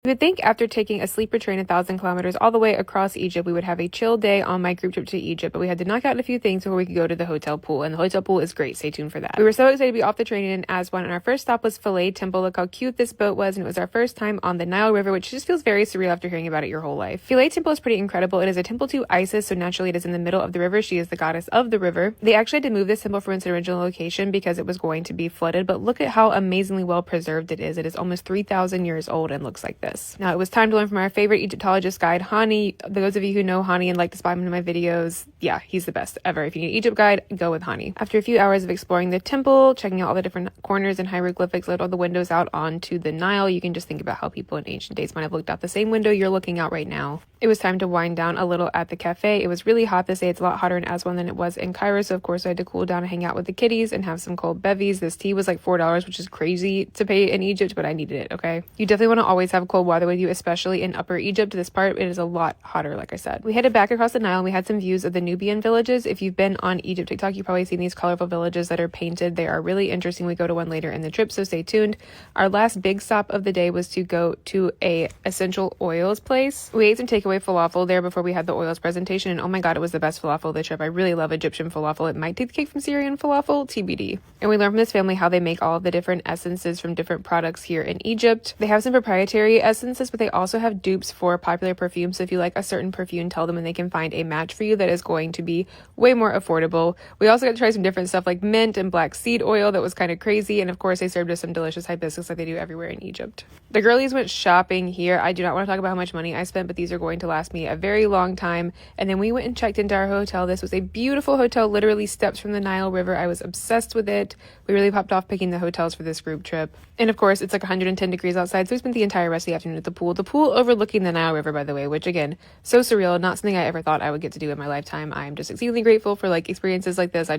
You would think after taking a sleeper train 1,000 kilometers all the way across Egypt, we would have a chill day on my group trip to Egypt, but we had to knock out a few things before we could go to the hotel pool, and the hotel pool is great. Stay tuned for that. We were so excited to be off the train in Aswan, and our first stop was Philae Temple. Look how cute this boat was, and it was our first time on the Nile River, which just feels very surreal after hearing about it your whole life. Philae Temple is pretty incredible. It is a temple to Isis, so naturally it is in the middle of the river. She is the goddess of the river. They actually had to move this temple from its original location because it was going to be flooded, but look at how amazingly well preserved it is. It is almost 3,000 years old and looks like this. Now, it was time to learn from our favorite Egyptologist guide, Hani. Those of you who know Hani and like to spy him in my videos, yeah, he's the best ever. If you need an Egypt guide, go with Hani. After a few hours of exploring the temple, checking out all the different corners and hieroglyphics, let all the windows out onto the Nile, you can just think about how people in ancient days might have looked out the same window you're looking out right now. It was time to wind down a little at the cafe. It was really hot this day. It's a lot hotter in Aswan than it was in Cairo, so of course I had to cool down and hang out with the kitties and have some cold bevies. This tea was like $4, which is crazy to pay in Egypt, but I needed it, okay? You definitely want to always have cold weather with you, especially in Upper Egypt. This part, it is a lot hotter, like I said. We headed back across the Nile and we had some views of the Nubian villages. If you've been on Egypt TikTok, you've probably seen these colorful villages that are painted. They are really interesting. We go to one later in the trip, so stay tuned. Our last big stop of the day was to go to a essential oils place. We ate some takeaway falafel there before we had the oils presentation, and oh my god, it was the best falafel of the trip. I really love Egyptian falafel. It might take the cake from Syrian falafel, TBD. And we learned from this family how they make all of the different essences from different products here in Egypt. They have some proprietary essences, but they also have dupes for popular perfumes. So if you like a certain perfume, tell them and they can find a match for you that is going to be way more affordable. We also got to try some different stuff like mint and black seed oil that was kind of crazy, and of course they served us some delicious hibiscus like they do everywhere in Egypt. The girlies went shopping here. I do not want to talk about how much money I spent, but these are going to last me a very long time. And then we went and checked into our hotel. This was a beautiful hotel, literally steps from the Nile River. I was obsessed with it. We really popped off picking the hotels for this group trip. And of course, it's like 110 degrees outside, so we spent the entire rest of the afternoon at the pool. The pool overlooking the Nile River, by the way, which again, so surreal, not something I ever thought I would get to do in my lifetime. I'm just exceedingly grateful for like experiences like this.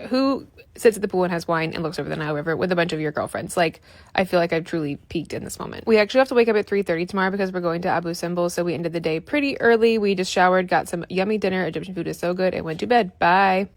Who sits at the pool and has wine and looks over the Nile River with a bunch of your girlfriends? Like, I feel like I've truly peaked in this moment. We actually have to wake up at 3:30 tomorrow because we're going to Abu Simbel, so we ended the day pretty early. We just showered, got some yummy dinner. Egyptian food is so good, and went to bed. Bye.